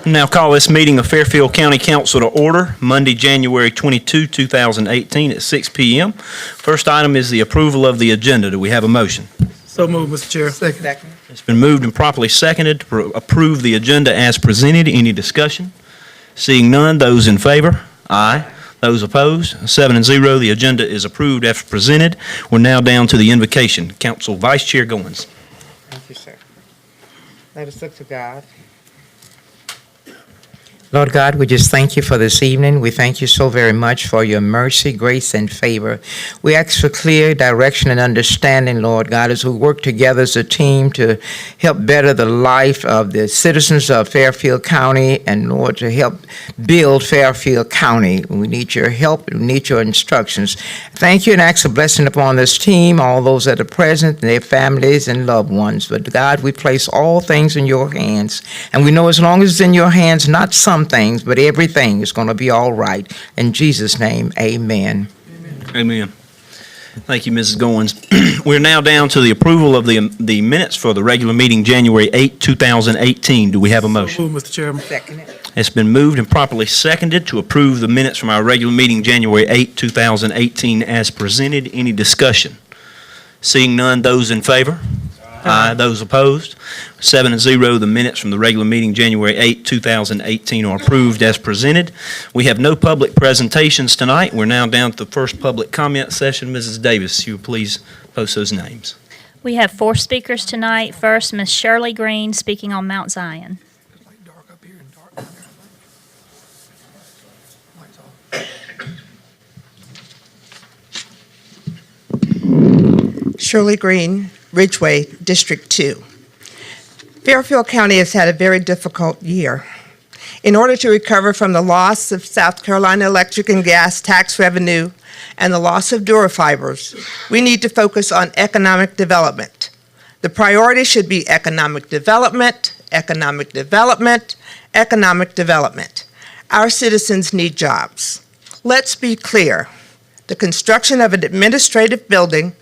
Now call this meeting of Fairfield County Council to order, Monday, January 22, 2018 at 6 p.m. First item is the approval of the agenda. Do we have a motion? So moved, Mr. Chair. Second. It's been moved and properly seconded to approve the agenda as presented. Any discussion? Seeing none, those in favor? Aye. Those opposed? 7-0. The agenda is approved as presented. We're now down to the invocation. Council Vice Chair Goins. Thank you, sir. Let us look to God. Lord God, we just thank you for this evening. We thank you so very much for your mercy, grace, and favor. We ask for clear direction and understanding, Lord God, as we work together as a team to help better the life of the citizens of Fairfield County and, Lord, to help build Fairfield County. We need your help. We need your instructions. Thank you and ask a blessing upon this team, all those that are present, their families and loved ones. But, God, we place all things in your hands. And we know as long as it's in your hands, not some things, but everything is going to be all right. In Jesus' name, amen. Amen. Thank you, Mrs. Goins. We're now down to the approval of the minutes for the regular meeting January 8, 2018. Do we have a motion? So moved, Mr. Chairman. Second it. It's been moved and properly seconded to approve the minutes from our regular meeting January 8, 2018 as presented. Any discussion? Seeing none, those in favor? Aye. Those opposed? 7-0. The minutes from the regular meeting January 8, 2018 are approved as presented. We have no public presentations tonight. We're now down to the first public comment session. Mrs. Davis, you will please post those names. We have 4 speakers tonight. First, Ms. Shirley Green speaking on Mount Zion. Shirley Green, Ridgeway, District 2. Fairfield County has had a very difficult year. In order to recover from the loss of South Carolina electric and gas tax revenue and the loss of Durafibers, we need to focus on economic development. The priority should be economic development, economic development, economic development. Our citizens need jobs. Let's be clear. The construction of an administrative building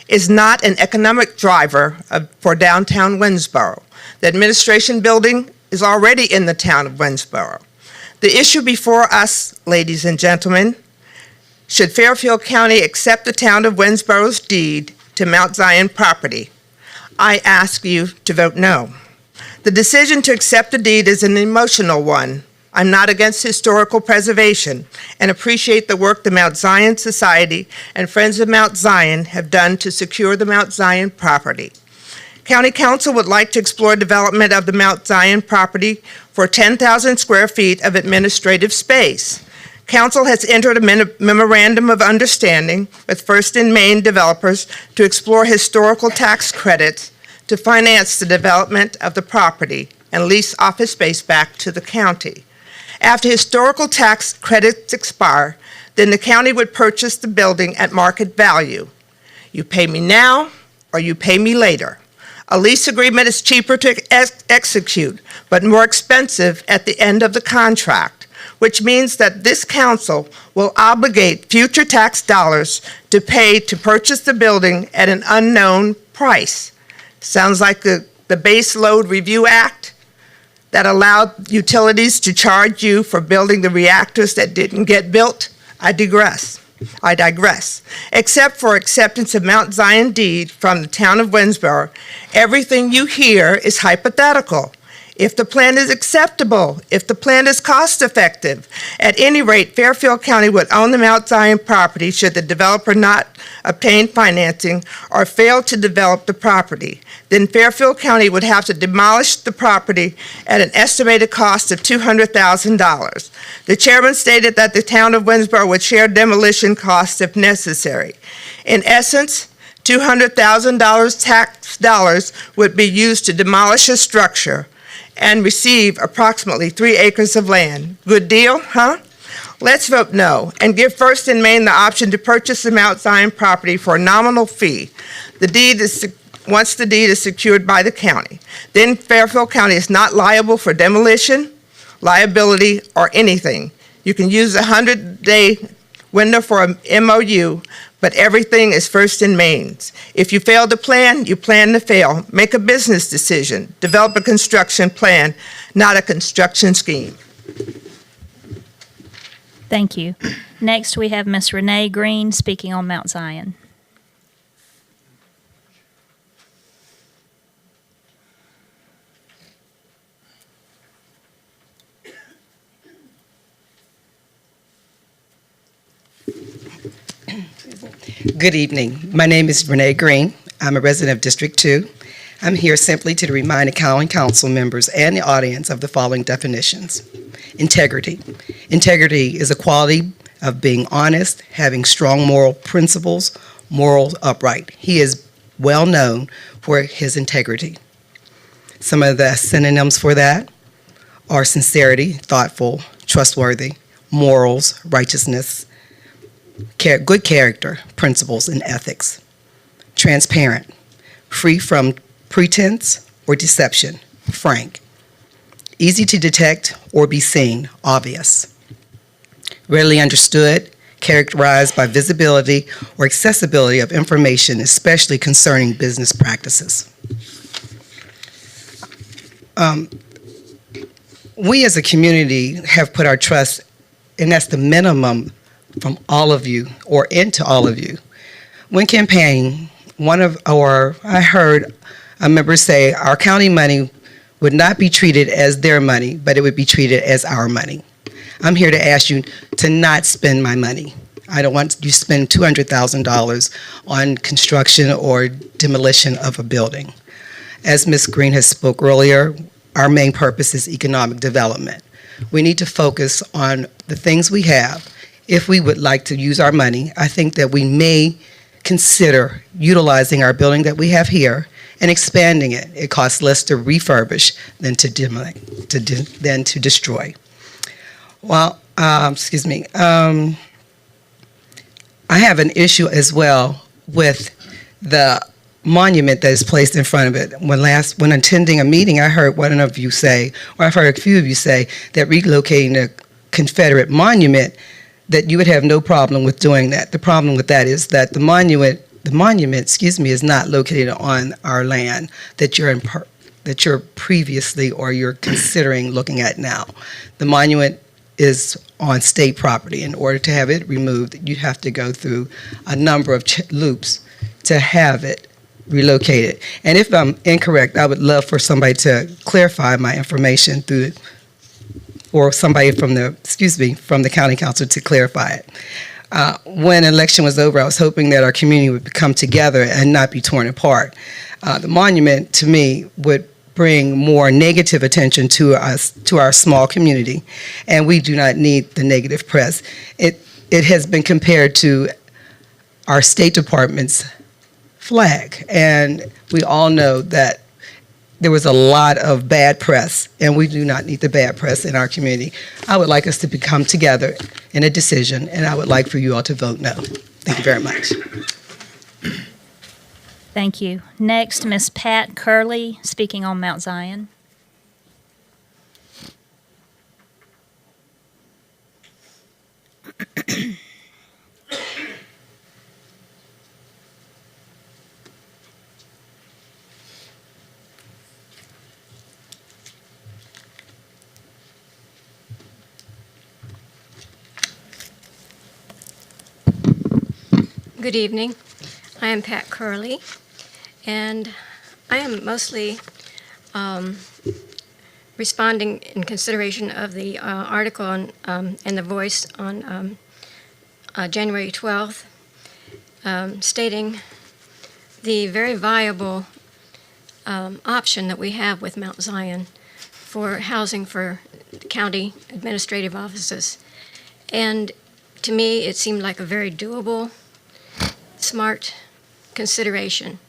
is not an economic driver for downtown Winnsboro. The administration building is already in the town of Winnsboro. The issue before us, ladies and gentlemen, should Fairfield County accept the town of Winnsboro's deed to Mount Zion property? I ask you to vote no. The decision to accept the deed is an emotional one. I'm not against historical preservation and appreciate the work the Mount Zion Society and Friends of Mount Zion have done to secure the Mount Zion property. County Council would like to explore development of the Mount Zion property for 10,000 square feet of administrative space. Council has entered a memorandum of understanding with First and Main developers to explore historical tax credits to finance the development of the property and lease office space back to the county. After historical tax credits expire, then the county would purchase the building at market value. You pay me now or you pay me later. A lease agreement is cheaper to execute, but more expensive at the end of the contract, which means that this council will obligate future tax dollars to pay to purchase the building at an unknown price. Sounds like the Base Load Review Act that allowed utilities to charge you for building the reactors that didn't get built. I digress. Except for acceptance of Mount Zion deed from the town of Winnsboro, everything you hear is hypothetical. If the plan is acceptable, if the plan is cost-effective, at any rate, Fairfield County would own the Mount Zion property should the developer not obtain financing or fail to develop the property. Then Fairfield County would have to demolish the property at an estimated cost of $200,000. The chairman stated that the town of Winnsboro would share demolition costs if necessary. In essence, $200,000 tax dollars would be used to demolish a structure and receive approximately 3 acres of land. Good deal, huh? Let's vote no and give First and Main the option to purchase the Mount Zion property for a nominal fee. Once the deed is secured by the county, then Fairfield County is not liable for demolition, liability, or anything. You can use a 100-day window for a MOU, but everything is first in mains. If you fail to plan, you plan to fail. Make a business decision. Develop a construction plan, not a construction scheme. Thank you. Next, we have Ms. Renee Green speaking on Mount Zion. Good evening. My name is Renee Green. I'm a resident of District 2. I'm here simply to remind the county council members and the audience of the following definitions. Integrity. Integrity is a quality of being honest, having strong moral principles, morals upright. He is well known for his integrity. Some of the synonyms for that are sincerity, thoughtful, trustworthy, morals, righteousness, good character, principles, and ethics. Transparent, free from pretense or deception, frank. Easy to detect or be seen, obvious. Readily understood, characterized by visibility or accessibility of information, especially concerning business practices. We as a community have put our trust, and that's the minimum from all of you or into all of you. When campaigning, I heard a member say our county money would not be treated as their money, but it would be treated as our money. I'm here to ask you to not spend my money. I don't want you to spend $200,000 on construction or demolition of a building. As Ms. Green has spoke earlier, our main purpose is economic development. We need to focus on the things we have. If we would like to use our money, I think that we may consider utilizing our building that we have here and expanding it. It costs less to refurbish than to destroy. Well, I have an issue as well with the monument that is placed in front of it. When attending a meeting, I heard one of you say, or I've heard a few of you say, that relocating a Confederate monument, that you would have no problem with doing that. The problem with that is that the monument, is not located on our land that you're previously or you're considering looking at now. The monument is on state property. In order to have it removed, you'd have to go through a number of loops to have it relocated. And if I'm incorrect, I would love for somebody to clarify my information or somebody from the county council to clarify it. When election was over, I was hoping that our community would come together and not be torn apart. The monument, to me, would bring more negative attention to us, to our small community, and we do not need the negative press. It has been compared to our State Department's flag, and we all know that there was a lot of bad press, and we do not need the bad press in our community. I would like us to come together in a decision, and I would like for you all to vote no. Thank you very much. Thank you. Next, Ms. Pat Curley speaking on Mount Zion. Good evening. I am Pat Curley, and I am mostly responding in consideration of the article on, in The Voice on January 12th, stating the very viable option that we have with Mount Zion for housing for county administrative offices. And to me, it seemed like a very doable, smart consideration.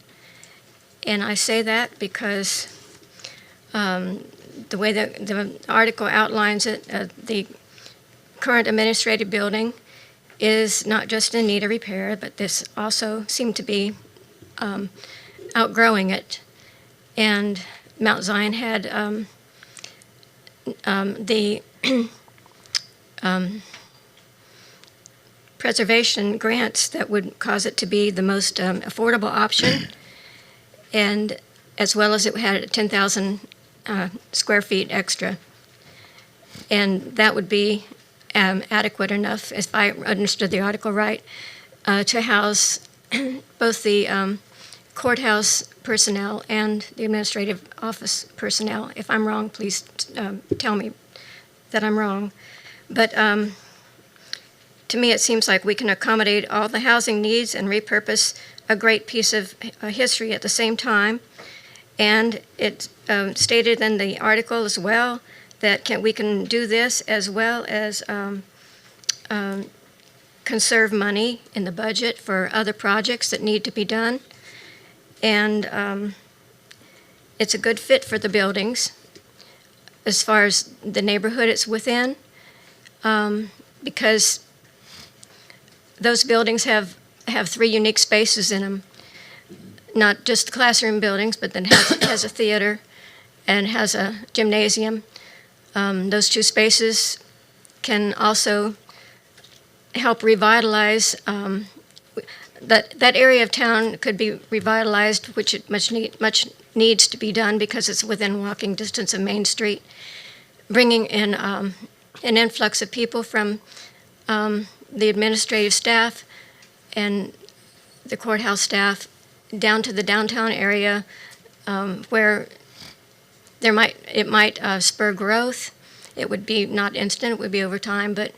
And I say that because the way that the article outlines it, the current administrative building is not just in need of repair, but this also seemed to be outgrowing it. And Mount Zion had the preservation grants that would cause it to be the most affordable option, and as well as it had 10,000 square feet extra. And that would be adequate enough, if I understood the article right, to house both the courthouse personnel and the administrative office personnel. If I'm wrong, please tell me that I'm wrong. But to me, it seems like we can accommodate all the housing needs and repurpose a great piece of history at the same time. And it's stated in the article as well that we can do this as well as conserve money in the budget for other projects that need to be done. And it's a good fit for the buildings as far as the neighborhood it's within, because those buildings have 3 unique spaces in them. Not just classroom buildings, but then has a theater and has a gymnasium. Those 2 spaces can also help revitalize. That area of town could be revitalized, which it much needs to be done because it's within walking distance of Main Street, bringing in an influx of people from the administrative staff and the courthouse staff down to the downtown area, where it might spur growth. It would be not instant; it would be over time, but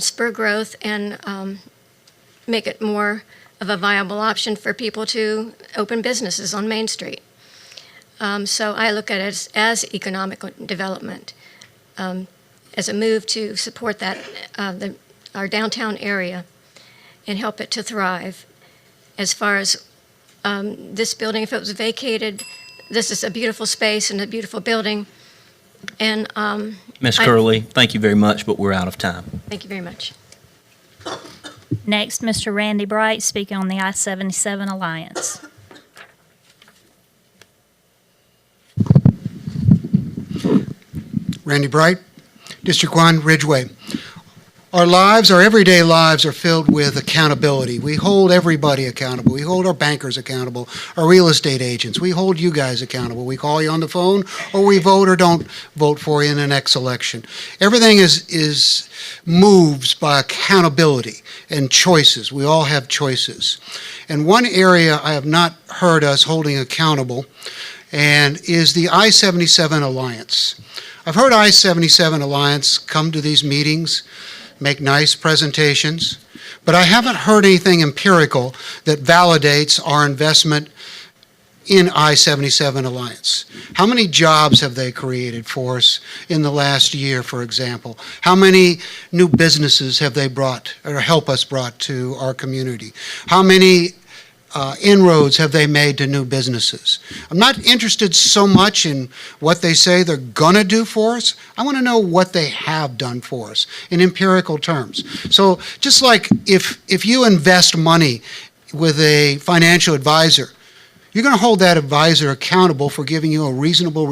spur growth and make it more of a viable option for people to open businesses on Main Street. So I look at it as economic development, as a move to support that our downtown area and help it to thrive. As far as this building, if it was vacated, this is a beautiful space and a beautiful building. And Ms. Curley, thank you very much, but we're out of time. thank you very much. Next, Mr. Randy Bright, speaking on the I-77 Alliance. Randy Bright, District 1, Ridgeway. Our lives, our everyday lives, are filled with accountability. We hold everybody accountable. We hold our bankers accountable, our real estate agents. We hold you guys accountable. We call you on the phone, or we vote or don't vote for you in the next election. Everything is moves by accountability and choices. We all have choices. And one area I have not heard us holding accountable and is the I-77 Alliance. I've heard I-77 Alliance come to these meetings, make nice presentations, but I haven't heard anything empirical that validates our investment in I-77 Alliance. How many jobs have they created for us in the last year, for example? How many new businesses have they brought or help us brought to our community? How many inroads have they made to new businesses? I'm not interested so much in what they say they're going to do for us. I want to know what they have done for us in empirical terms. So just like if you invest money with a financial advisor, you're going to hold that advisor accountable for giving you a reasonable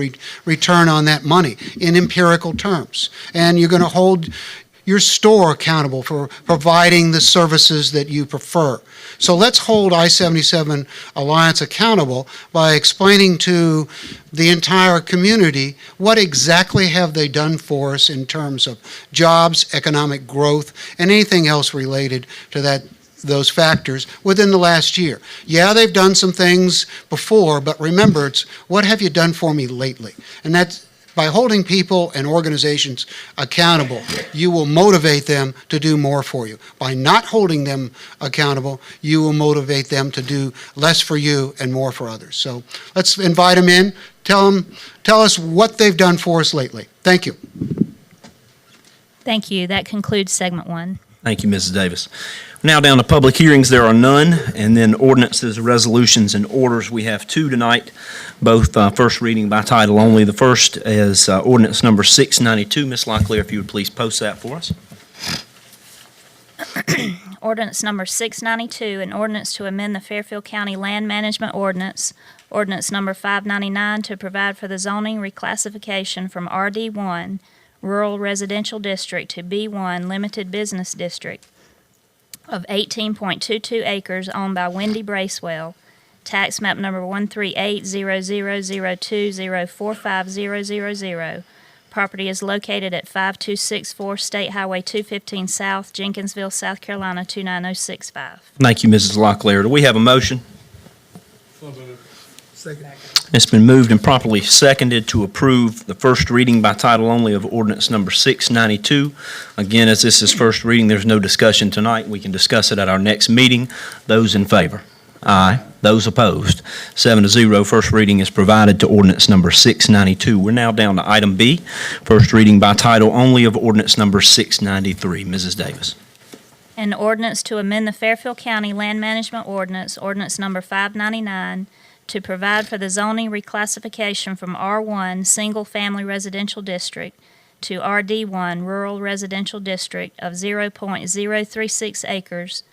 return on that money in empirical terms. And you're going to hold your store accountable for providing the services that you prefer. So let's hold I-77 Alliance accountable by explaining to the entire community what exactly have they done for us in terms of jobs, economic growth, and anything else related to those factors within the last year. Yeah, they've done some things before, but remember, it's what have you done for me lately? And that's by holding people and organizations accountable, you will motivate them to do more for you. By not holding them accountable, you will motivate them to do less for you and more for others. So let's invite them in, tell us what they've done for us lately. Thank you. Thank you. That concludes segment 1. Thank you, Mrs. Davis. Now down to public hearings, there are none, and then ordinances, resolutions, and orders. We have 2 tonight, both first reading by title only. The first is ordinance number 692. Ms. Locklear, if you would please post that for us. Ordinance number 692, an ordinance to amend the Fairfield County Land Management Ordinance, ordinance number 599, to provide for the zoning reclassification from RD1, Rural Residential District, to B1, Limited Business District, of 18.22 acres owned by Wendy Bracewell, tax map number 1380002045000. Property is located at 5264 State Highway 215 South, Jenkinsville, South Carolina 29065. Thank you, Mrs. Locklear. Do we have a motion? Second. It's been moved and properly seconded to approve the first reading by title only of ordinance number 692. Again, as this is first reading, there's no discussion tonight. We can discuss it at our next meeting. Those in favor? Aye. Those opposed? 7-0. First reading is provided to ordinance number 692. We're now down to item B, first reading by title only of ordinance number 693. Mrs. Davis. An ordinance to amend the Fairfield County Land Management Ordinance, ordinance number 599, to provide for the zoning reclassification from R1 Single Family Residential District to RD1 Rural Residential District of 0.036 acres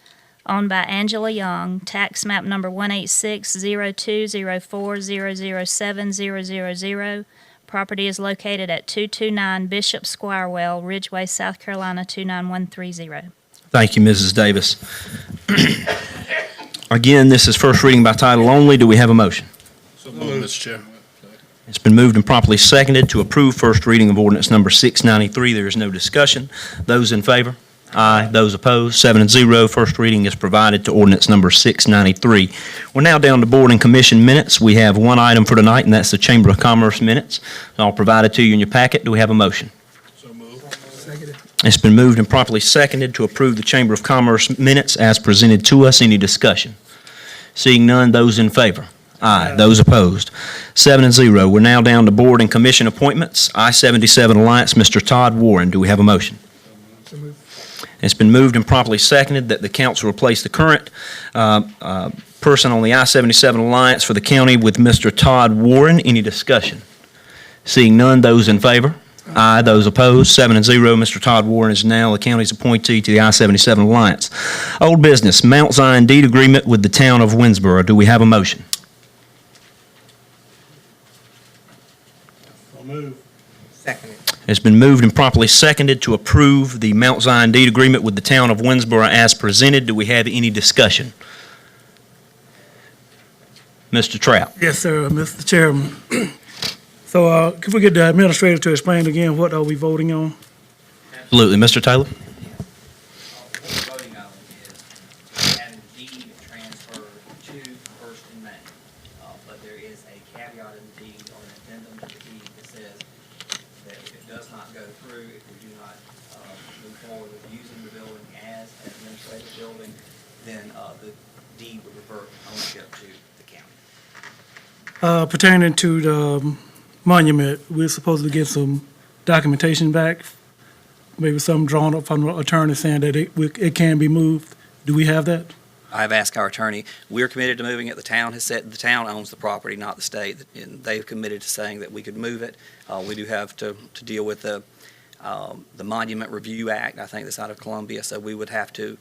owned by Angela Young, tax map number 1860204007000. Property is located at 229 Bishop Squirewell, Ridgeway, South Carolina 29130. Thank you, Mrs. Davis. Again, this is first reading by title only. Do we have a motion? So moved, Mr. Chair. It's been moved and properly seconded to approve first reading of ordinance number 693. There is no discussion. Those in favor? Aye. Those opposed? 7-0. First reading is provided to ordinance number 693. We're now down to board and commission minutes. We have one item for tonight, and that's the Chamber of Commerce minutes. I'll provide it to you in your packet. Do we have a motion? So moved. Second. It's been moved and properly seconded to approve the Chamber of Commerce minutes as presented to us. Any discussion? Seeing none, those in favor? Aye. Those opposed? 7-0. We're now down to board and commission appointments. I-77 Alliance, Mr. Todd Warren. Do we have a motion? So moved. It's been moved and properly seconded that the council replace the current person on the I-77 Alliance for the county with Mr. Todd Warren. Any discussion? Seeing none, those in favor? Aye. Those opposed? 7-0. Mr. Todd Warren is now the county's appointee to the I-77 Alliance. Old business, Mount Zion deed agreement with the town of Winsboro. Do we have a motion? So moved. Second. It's been moved and properly seconded to approve the Mount Zion deed agreement with the town of Winsboro as presented. Do we have any discussion? Mr. Trout. Yes, sir, Mr. Chairman. So, could we get the administrator to explain again what are we voting on? Absolutely. Mr. Taylor? What we're voting on is having the deed transferred to First and Main. But there is a caveat in the deed or an addendum to the deed that says that if it does not go through, if we do not move forward with using the building as an administrative building, then the deed would revert ownership to the county. Pertaining to the monument, we're supposed to get some documentation back, maybe something drawn up from the attorney saying that it can be moved. Do we have that? I've asked our attorney, we're committed to moving it. The town has said, the town owns the property, not the state, and they've committed to saying that we could move it. We do have to deal with the Monument Review Act, I think that's out of Columbia, so we would have to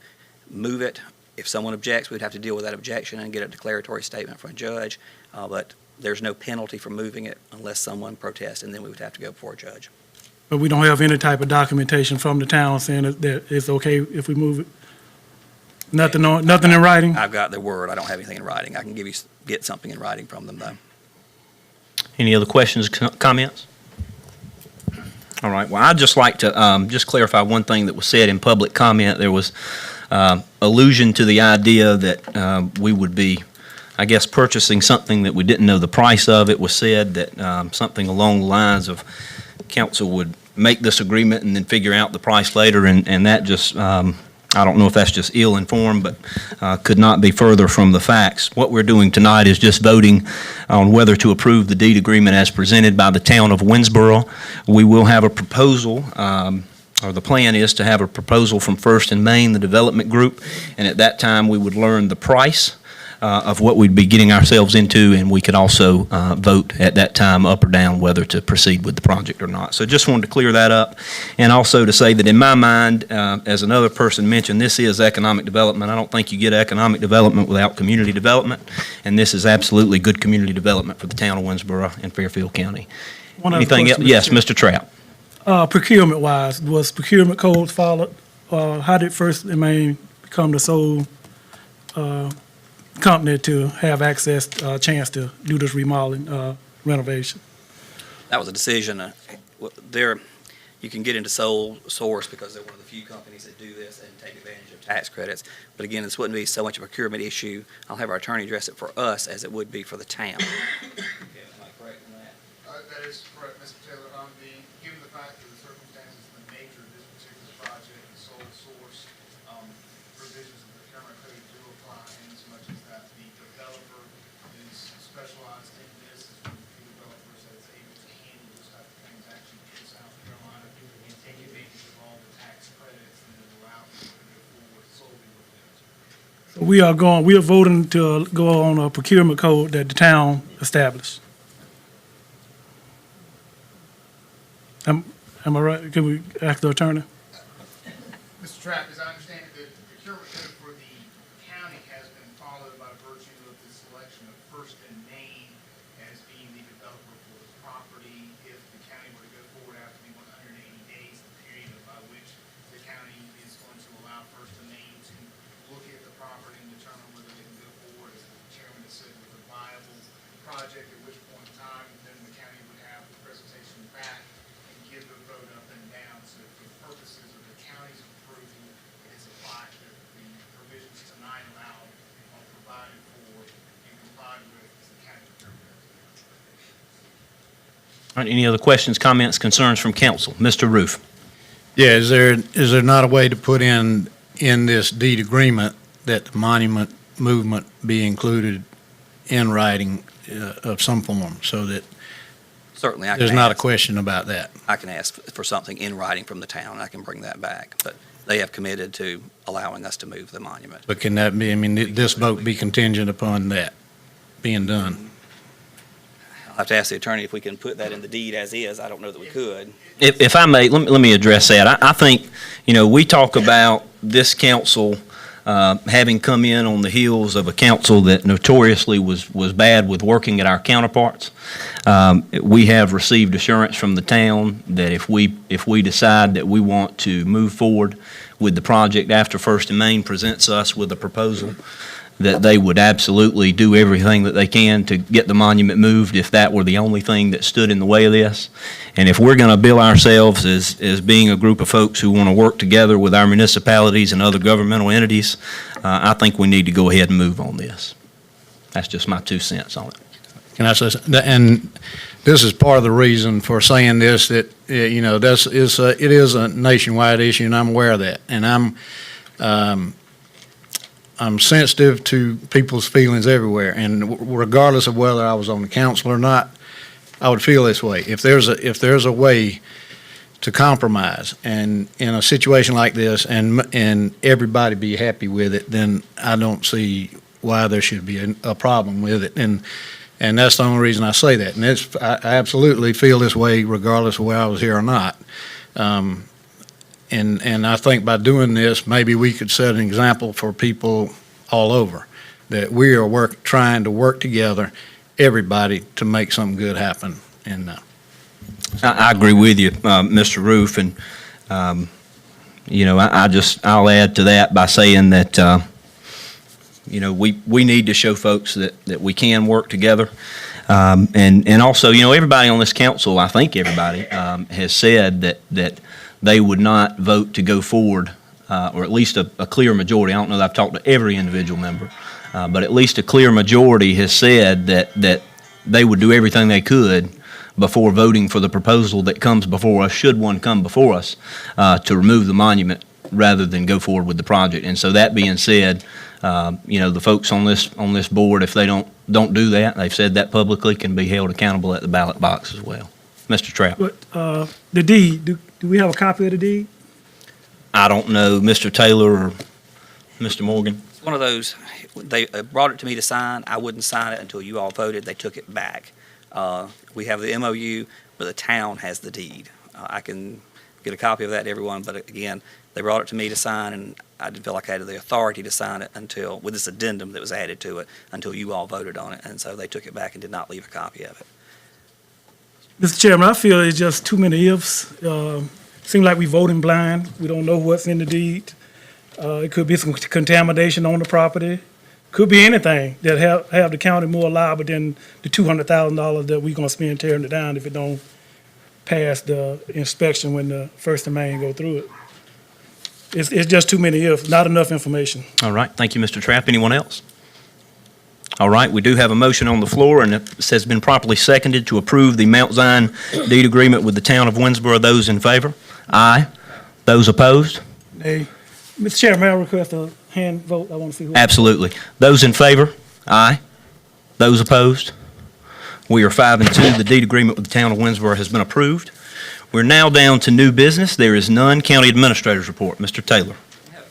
move it. If someone objects, we'd have to deal with that objection and get a declaratory statement from a judge, but there's no penalty for moving it unless someone protests, and then we would have to go before a judge. But we don't have any type of documentation from the town saying that it's okay if we move it? Nothing in writing? I've got their word. I don't have anything in writing. I can get something in writing from them, though. Any other questions, comments? All right. Well, I'd just like to just clarify one thing that was said in public comment. There was allusion to the idea that we would be, I guess, purchasing something that we didn't know the price of. It was said that something along the lines of council would make this agreement and then figure out the price later, and that just, I don't know if that's just ill-informed, but could not be further from the facts. What we're doing tonight is just voting on whether to approve the deed agreement as presented by the town of Winsboro. We will have a proposal, or the plan is to have a proposal from First and Main, the development group, and at that time we would learn the price of what we'd be getting ourselves into, and we could also vote at that time up or down whether to proceed with the project or not. So just wanted to clear that up, and also to say that in my mind, as another person mentioned, this is economic development. I don't think you get economic development without community development, and this is absolutely good community development for the town of Winsboro and Fairfield County. One other Anything else? question, Yes, Mr. Mr. Trout. Procurement-wise, was procurement codes followed? How did First and Main become the sole company to have access, chance to do this remodeling renovation. That was a decision. There, you can get into sole source because they're one of the few companies that do this and take advantage of tax credits. But again, this wouldn't be so much a procurement issue. I'll have our attorney address it for us as it would be for the town. Am I correct in that? That is correct, Mr. Taylor. Given the fact that the circumstances and the nature of this particular project and sole source, provisions of the procurement code do apply in as much as that the developer is specialized in this, is one of the few developers that's able to handle this type of transaction in South Carolina and take advantage of all the tax credits and then allow people to go forward solely with this. So we are voting to go on a procurement code that the town established. Am I right? Can we ask the attorney? Mr. Trapp, as I understand it, the procurement code for the county has been followed by virtue of the selection of First and Main as being the developer for the property. If the county were to go forward after the 180 days, the period by which the county is going to allow First and Main to look at the property and determine whether they can go forward, as the chairman has said, with a viable project, at which point in time, then the county would have the presentation back and give the vote up and down. So for the purposes of the county's approval, it is applied that the provisions tonight allowed are provided for and complied with as the county procurement. All right, any other questions, comments, concerns from council? Mr. Roof. Yeah, is there not a way to put in this deed agreement that the monument movement be included in writing of some form so that Certainly, I can there's not a ask. question about that? I can ask for something in writing from the town, and I can bring that back. But they have committed to allowing us to move the monument. But can that be, I mean, this vote be contingent upon that being done? I'll have to ask the attorney if we can put that in the deed as is. I don't know that we could. If I may, let me address that. I think, we talk about this council having come in on the heels of a council that notoriously was bad with working at our counterparts. We have received assurance from the town that if we decide that we want to move forward with the project after First and Main presents us with a proposal, that they would absolutely do everything that they can to get the monument moved if that were the only thing that stood in the way of this. And if we're going to bill ourselves as being a group of folks who want to work together with our municipalities and other governmental entities, I think we need to go ahead and move on this. That's just my 2 cents on it. Can I say something? And this is part of the reason for saying this, that, it is a nationwide issue, and I'm aware of that. And I'm sensitive to people's feelings everywhere, and regardless of whether I was on the council or not, I would feel this way. If there's a way to compromise, and in a situation like this, and everybody be happy with it, then I don't see why there should be a problem with it. And that's the only reason I say that. And I absolutely feel this way regardless of whether I was here or not. And I think by doing this, maybe we could set an example for people all over, that we are trying to work together, everybody, to make something good happen. And I agree with you, Mr. Roof, and, I'll add to that by saying that, we need to show folks that we can work together. And also, everybody on this council, I think everybody, has said that they would not vote to go forward, or at least a clear majority. I don't know that I've talked to every individual member, but at least a clear majority has said that they would do everything they could before voting for the proposal that comes before us, should one come before us, to remove the monument rather than go forward with the project. And so that being said, the folks on this board, if they don't do that, they've said that publicly, can be held accountable at the ballot box as well. Mr. Trapp. But the deed, do we have a copy of the deed? I don't know, Mr. Taylor or Mr. Morgan. It's one of those, they brought it to me to sign. I wouldn't sign it until you all voted. They took it back. We have the MOU, but the town has the deed. I can get a copy of that to everyone, but again, they brought it to me to sign, and I didn't feel like I had the authority to sign it until, with this addendum that was added to it, until you all voted on it, and so they took it back and did not leave a copy of it. Mr. Chairman, I feel it's just too many ifs. Seems like we voting blind. We don't know what's in the deed. It could be some contamination on the property. Could be anything that have the county more liable than the $200,000 that we're gonna spend tearing it down if it don't pass the inspection when the First and Main go through it. It's just too many ifs, not enough information. All right, thank you, Mr. Trapp. Anyone else? All right, we do have a motion on the floor, and it has been properly seconded to approve the Mount Zion deed agreement with the town of Winsboro. Those in favor? Aye. Those opposed? Hey, Mr. Chair, may I request a hand vote? I want to see who. Absolutely. Those in favor? Aye. Those opposed? We are 5-2. The deed agreement with the town of Winsboro has been approved. We're now down to new business. There is none. County Administrator's Report. Mr. Taylor.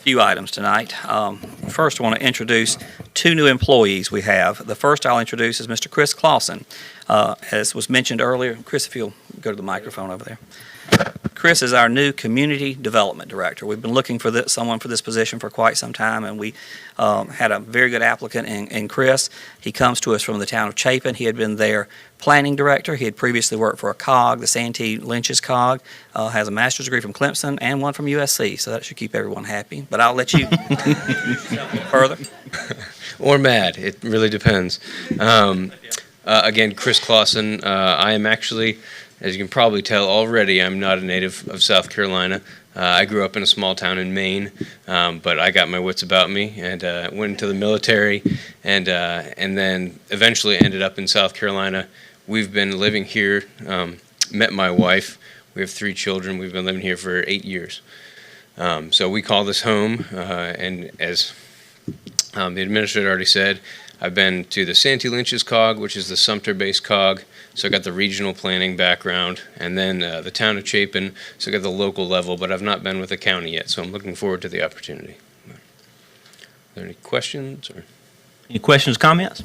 Few items tonight. First, I want to introduce two new employees we have. The first I'll introduce is Mr. Chris Clausen. As was mentioned earlier, Chris, if you'll go to the microphone over there. Chris is our new Community Development Director. We've been looking for someone for this position for quite some time, and we had a very good applicant in Chris. He comes to us from the town of Chapin. He had been their planning director. He had previously worked for a COG, the Santee Lynch's COG, has a master's degree from Clemson and one from USC, so that should keep everyone happy. But I'll let you further. Or mad. It really depends. Again, Chris Clausen. I am actually, as you can probably tell already, I'm not a native of South Carolina. I grew up in a small town in Maine, but I got my wits about me and went into the military, and then eventually ended up in South Carolina. We've been living here, met my wife. We have 3 children. We've been living here for 8 years. So we call this home, and as the administrator already said, I've been to the Santee Lynch's COG, which is the Sumter-based COG, so I got the regional planning background, and then the town of Chapin, so I got the local level, but I've not been with the county yet, so I'm looking forward to the opportunity. Are there any questions? Any questions, comments?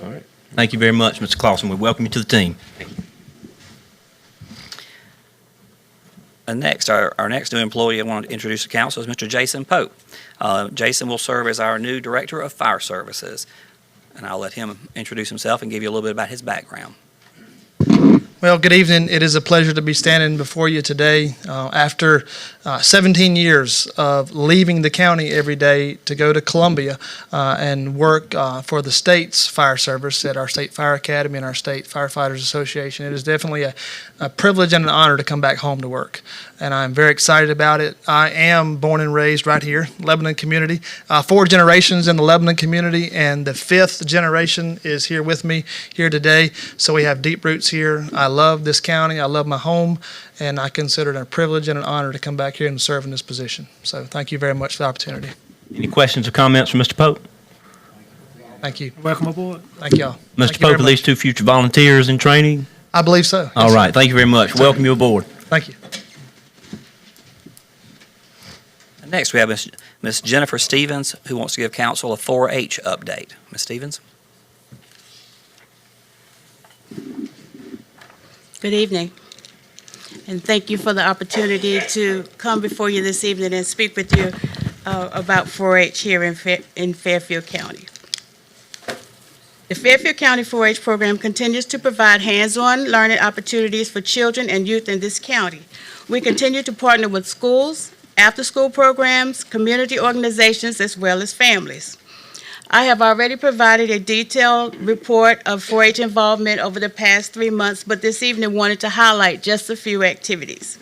All right. Thank you very much, Mr. Clausen. We welcome you to the team. And next, our next new employee I want to introduce to council is Mr. Jason Pope. Jason will serve as our new Director of Fire Services. And I'll let him introduce himself and give you a little bit about his background. Well, good evening. It is a pleasure to be standing before you today after 17 years of leaving the county every day to go to Columbia and work for the state's fire service at our State Fire Academy and our State Firefighters Association. It is definitely a privilege and an honor to come back home to work, and I'm very excited about it. I am born and raised right here, Lebanon community, 4 generations in the Lebanon community, and the 5th generation is here with me here today, so we have deep roots here. I love this county, I love my home, and I consider it a privilege and an honor to come back here and serve in this position. So thank you very much for the opportunity. Any questions or comments from Mr. Pope? Thank you. Welcome aboard. Thank y'all. Mr. Pope, are these 2 future volunteers in training? I believe so. All right, thank you very much. Welcome you aboard. Thank you. And next, we have Ms. Jennifer Stevens, who wants to give council a 4-H update. Ms. Stevens? Good evening, and thank you for the opportunity to come before you this evening and speak with you about 4-H here in Fairfield County. The Fairfield County 4-H program continues to provide hands-on learning opportunities for children and youth in this county. We continue to partner with schools, after-school programs, community organizations, as well as families. I have already provided a detailed report of 4-H involvement over the past 3 months, but this evening wanted to highlight just a few activities.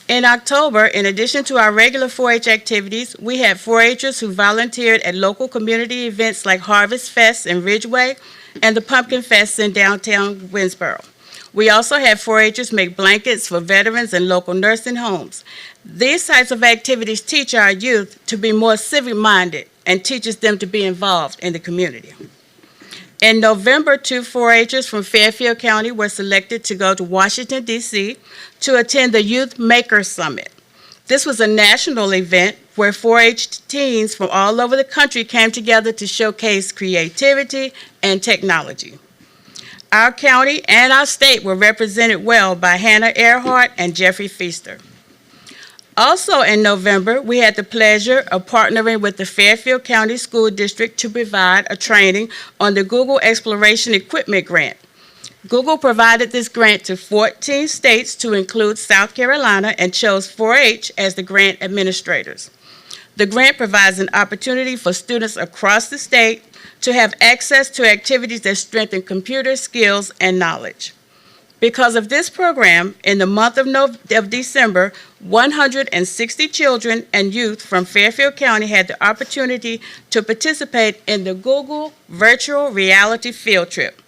In October, in addition to our regular 4-H activities, we had 4-Hers who volunteered at local community events like Harvest Fest in Ridgeway and the Pumpkin Fest in downtown Winsboro. We also had 4-Hers make blankets for veterans and local nursing homes. These types of activities teach our youth to be more civic-minded and teaches them to be involved in the community. In November, 2 4-Hers from Fairfield County were selected to go to Washington, D.C. to attend the Youth Maker Summit. This was a national event where 4-H teens from all over the country came together to showcase creativity and technology. Our county and our state were represented well by Hannah Earhart and Jeffrey Feaster. Also in November, we had the pleasure of partnering with the Fairfield County School District to provide a training on the Google Exploration Equipment Grant. Google provided this grant to 14 states to include South Carolina and chose 4-H as the grant administrators. The grant provides an opportunity for students across the state to have access to activities that strengthen computer skills and knowledge. Because of this program, in the month of December, 160 children and youth from Fairfield County had the opportunity to participate in the Google Virtual Reality Field Trip.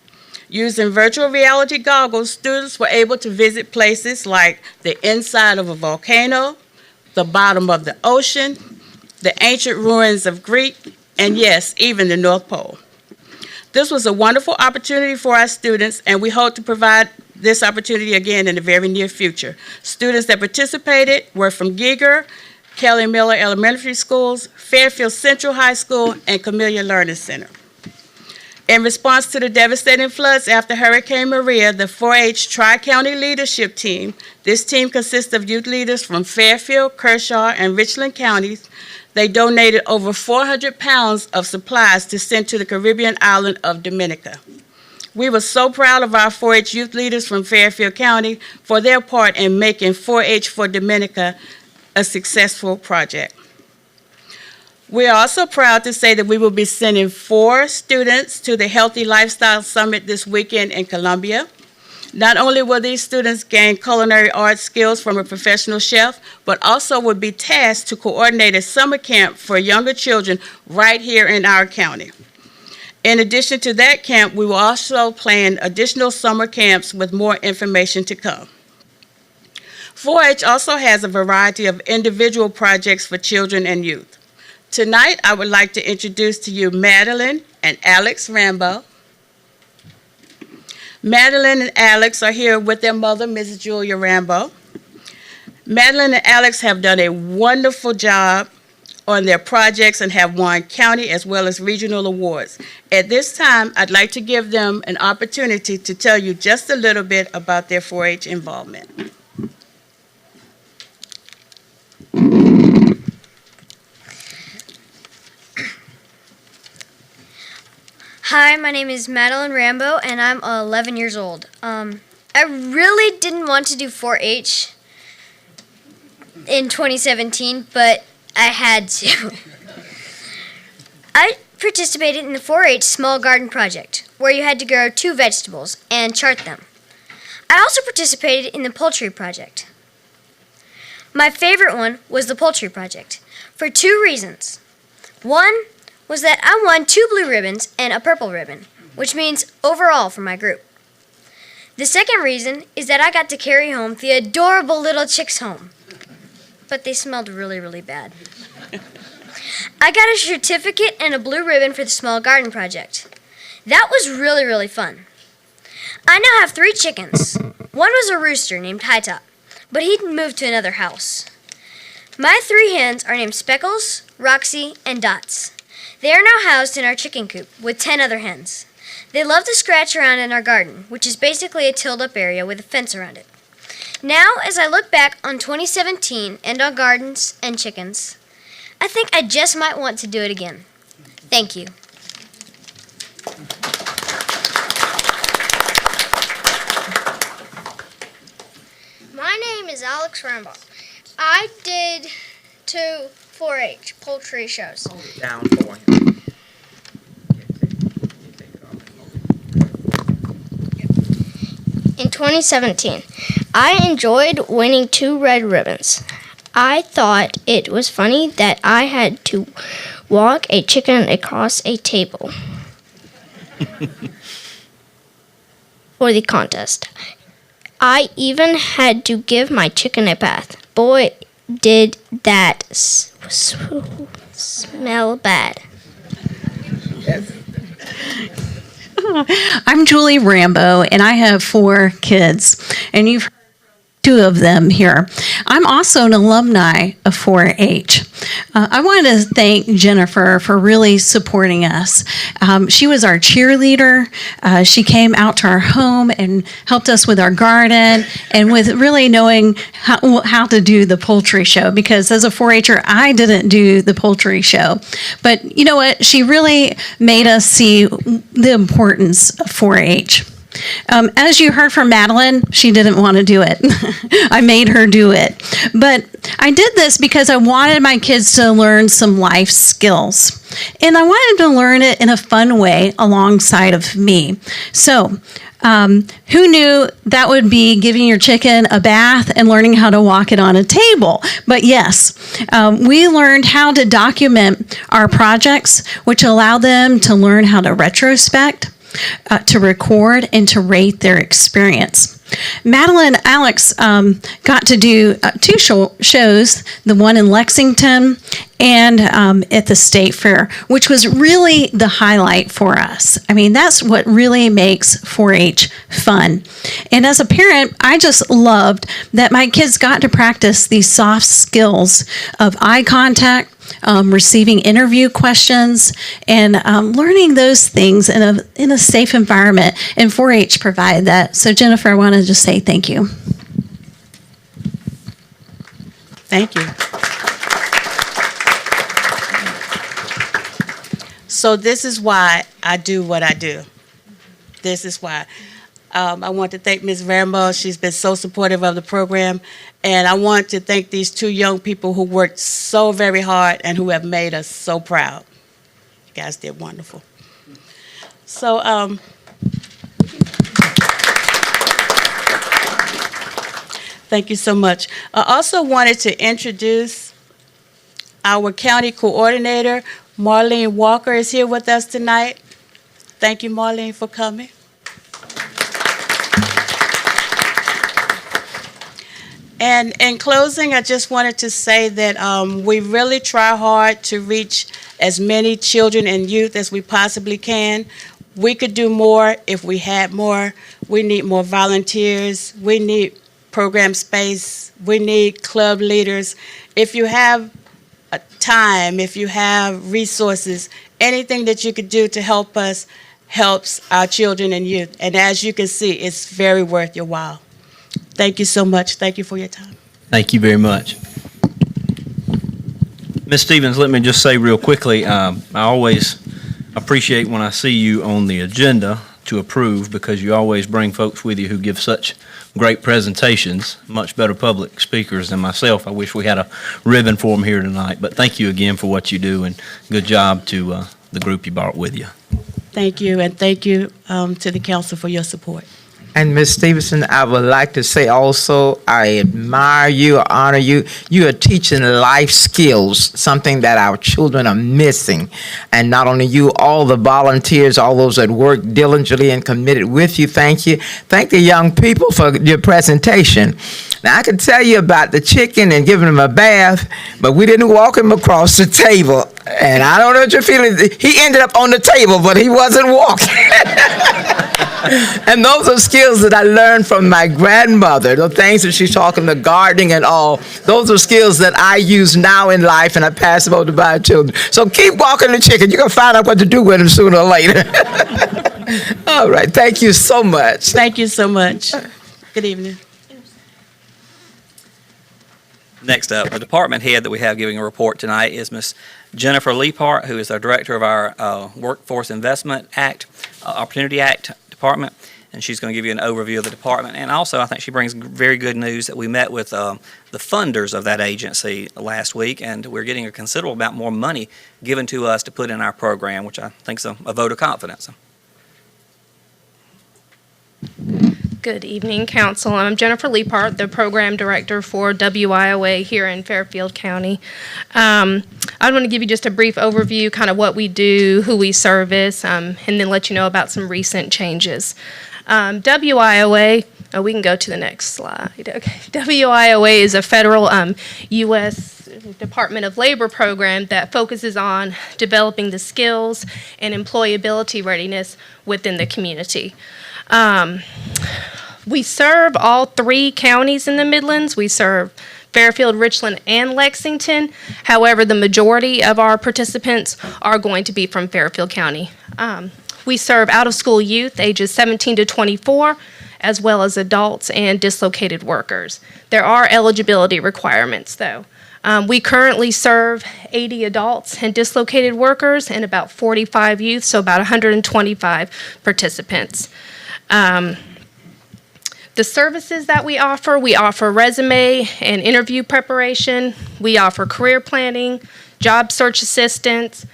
Using virtual reality goggles, students were able to visit places like the inside of a volcano, the bottom of the ocean, the ancient ruins of Greece, and yes, even the North Pole. This was a wonderful opportunity for our students, and we hope to provide this opportunity again in the very near future. Students that participated were from Giger, Kelly Miller Elementary Schools, Fairfield Central High School, and Camellia Learning Center. In response to the devastating floods after Hurricane Maria, the 4-H Tri-County Leadership Team, this team consists of youth leaders from Fairfield, Kershaw, and Richland counties. They donated over 400 pounds of supplies to send to the Caribbean island of Dominica. We were so proud of our 4-H youth leaders from Fairfield County for their part in making 4-H for Dominica a successful project. We are also proud to say that we will be sending 4 students to the Healthy Lifestyle Summit this weekend in Columbia. Not only will these students gain culinary arts skills from a professional chef, but also will be tasked to coordinate a summer camp for younger children right here in our county. In addition to that camp, we will also plan additional summer camps with more information to come. 4-H also has a variety of individual projects for children and youth. Tonight, I would like to introduce to you Madeline and Alex Rambo. Madeline and Alex are here with their mother, Mrs. Julia Rambo. Madeline and Alex have done a wonderful job on their projects and have won county as well as regional awards. At this time, I'd like to give them an opportunity to tell you just a little bit about their 4-H involvement. Hi, my name is Madeline Rambo, and I'm 11 years old. I really didn't want to do 4-H in 2017, but I had to. I participated in the 4-H Small Garden Project, where you had to grow 2 vegetables and chart them. I also participated in the Poultry Project. My favorite one was the Poultry Project, for 2 reasons. One was that I won 2 blue ribbons and a purple ribbon, which means overall for my group. The second reason is that I got to carry home the adorable little chicks home, but they smelled really, really bad. I got a certificate and a blue ribbon for the Small Garden Project. That was really, really fun. I now have 3 chickens. One was a rooster named High Top, but he moved to another house. My 3 hens are named Speckles, Roxy, and Dots. They are now housed in our chicken coop with 10 other hens. They love to scratch around in our garden, which is basically a tilled-up area with a fence around it. Now, as I look back on 2017 and on gardens and chickens, I think I just might want to do it again. Thank you. My name is Alex Rambo. I did 2 4-H poultry shows. Down for him. In 2017, I enjoyed winning 2 red ribbons. I thought it was funny that I had to walk a chicken across a table for the contest. I even had to give my chicken a bath. Boy, did that smell bad. I'm Julie Rambo, and I have 4 kids, and you've heard 2 of them here. I'm also an alumni of 4-H. I wanted to thank Jennifer for really supporting us. She was our cheerleader. She came out to our home and helped us with our garden and with really knowing how to do the poultry show, because as a 4-Her, I didn't do the poultry show. But you know what? She really made us see the importance of 4-H. As you heard from Madeline, she didn't want to do it. I made her do it. But I did this because I wanted my kids to learn some life skills. And I wanted to learn it in a fun way alongside of me. So, who knew that would be giving your chicken a bath and learning how to walk it on a table? But yes, we learned how to document our projects, which allow them to learn how to retrospect, to record, and to rate their experience. Madeline and Alex got to do two shows, the one in Lexington and at the State Fair, which was really the highlight for us. I mean, that's what really makes 4-H fun. And as a parent, I just loved that my kids got to practice these soft skills of eye contact, receiving interview questions, and learning those things in a safe environment. And 4-H provided that. So Jennifer, I want to just say thank you. Thank you. So this is why I do what I do. This is why. I want to thank Ms. Rambo. She's been so supportive of the program. And I want to thank these two young people who worked so very hard and who have made us so proud. You guys did wonderful. So, thank you so much. I also wanted to introduce our county coordinator, Marlene Walker, is here with us tonight. Thank you, Marlene, for coming. And in closing, I just wanted to say that we really try hard to reach as many children and youth as we possibly can. We could do more if we had more. We need more volunteers. We need program space. We need club leaders. If you have time, if you have resources, anything that you could do to help us helps our children and youth. And as you can see, it's very worth your while. Thank you so much. Thank you for your time. Thank you very much. Ms. Stevens, let me just say real quickly, I always appreciate when I see you on the agenda to approve, because you always bring folks with you who give such great presentations, much better public speakers than myself. I wish we had a ribbon for them here tonight, but thank you again for what you do, and good job to the group you brought with you. Thank you, and thank you to the council for your support. And Ms. Stevenson, I would like to say also, I admire you, honor you. You are teaching life skills, something that our children are missing. And not only you, all the volunteers, all those that work diligently and committed with you, thank you. Thank the young people for your presentation. Now, I can tell you about the chicken and giving him a bath, but we didn't walk him across the table. And I don't know what you're feeling. He ended up on the table, but he wasn't walking. And those are skills that I learned from my grandmother, the things that she's talking, the gardening and all. Those are skills that I use now in life, and I pass them on to my children. So keep walking the chicken. You're going to find out what to do with him sooner or later. All right. Thank you so much. Thank you so much. Good evening. Next up, the department head that we have giving a report tonight is Ms. Jennifer Leapart, who is our director of our Workforce Investment Act, Opportunity Act department, and she's going to give you an overview of the department. And also, I think she brings very good news that we met with the funders of that agency last week, and we're getting a considerable amount more money given to us to put in our program, which I think is a vote of confidence. Good evening, Council. I'm Jennifer Leapart, the Program Director for WIOA here in Fairfield County. I want to give you just a brief overview, kind of what we do, who we service, and then let you know about some recent changes. WIOA, we can go to the next slide. Okay. WIOA is a federal U.S. Department of Labor program that focuses on developing the skills and employability readiness within the community. We serve all 3 counties in the Midlands. We serve Fairfield, Richland, and Lexington. However, the majority of our participants are going to be from Fairfield County. We serve out-of-school youth ages 17 to 24, as well as adults and dislocated workers. There are eligibility requirements, though. We currently serve 80 adults and dislocated workers and about 45 youth, so about 125 participants. The services that we offer resume and interview preparation. We offer career planning, job search assistance.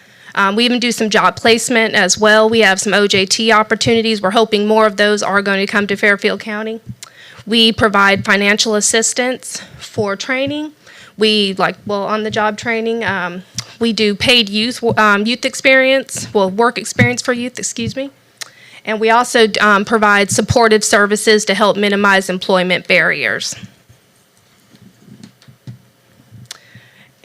We even do some job placement as well. We have some OJT opportunities. We're hoping more of those are going to come to Fairfield County. We provide financial assistance for training. On-the-job training. We do paid youth experience, work experience for youth, excuse me. And we also provide supportive services to help minimize employment barriers.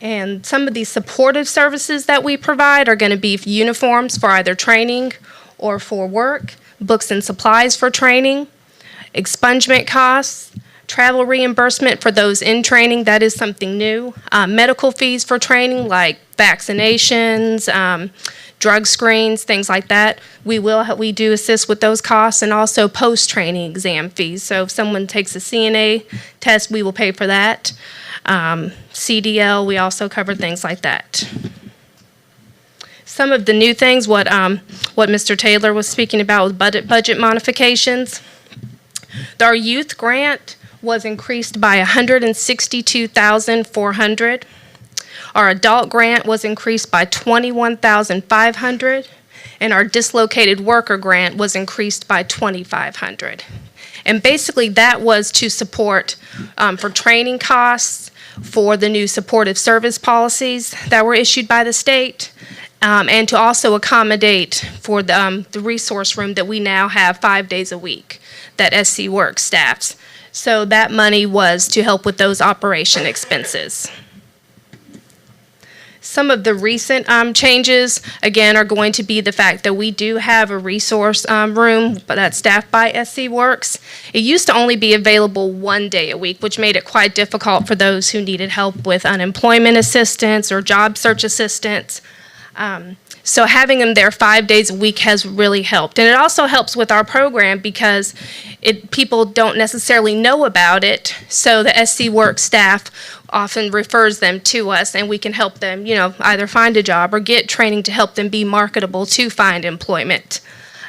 And some of these supportive services that we provide are going to be uniforms for either training or for work, books and supplies for training, expungement costs, travel reimbursement for those in training, that is something new, medical fees for training like vaccinations, drug screens, things like that. We do assist with those costs, and also post-training exam fees. So if someone takes a CNA test, we will pay for that. CDL, we also cover things like that. Some of the new things, what Mr. Taylor was speaking about with budget modifications. Our youth grant was increased by $162,400. Our adult grant was increased by $21,500, and our dislocated worker grant was increased by $2,500. And basically that was to support for training costs, for the new supportive service policies that were issued by the state, and to also accommodate for the resource room that we now have 5 days a week that SC Works staffs. So that money was to help with those operation expenses. Some of the recent changes, again, are going to be the fact that we do have a resource room that's staffed by SC Works. It used to only be available 1 day a week, which made it quite difficult for those who needed help with unemployment assistance or job search assistance. So having them there 5 days a week has really helped. And it also helps with our program because people don't necessarily know about it. So the SC Works staff often refers them to us, and we can help them, either find a job or get training to help them be marketable to find employment.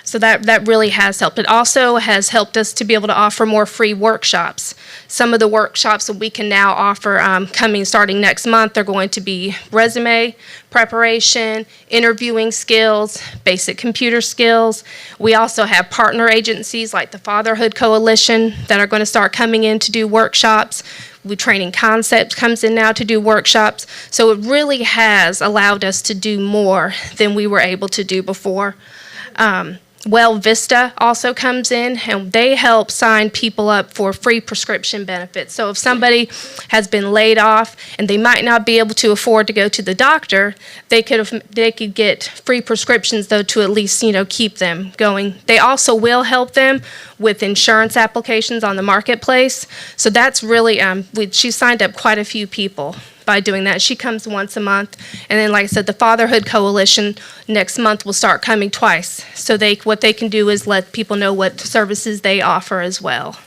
So that really has helped. It also has helped us to be able to offer more free workshops. Some of the workshops that we can now offer starting next month are going to be resume preparation, interviewing skills, basic computer skills. We also have partner agencies like the Fatherhood Coalition that are going to start coming in to do workshops. Training Concepts comes in now to do workshops. So it really has allowed us to do more than we were able to do before. Well Vista also comes in, and they help sign people up for free prescription benefits. So if somebody has been laid off and they might not be able to afford to go to the doctor, they could get free prescriptions, though, to at least keep them going. They also will help them with insurance applications on the marketplace. So that's really she signed up quite a few people by doing that. She comes once a month, and then, like I said, the Fatherhood Coalition next month will start coming twice. So what they can do is let people know what services they offer as well.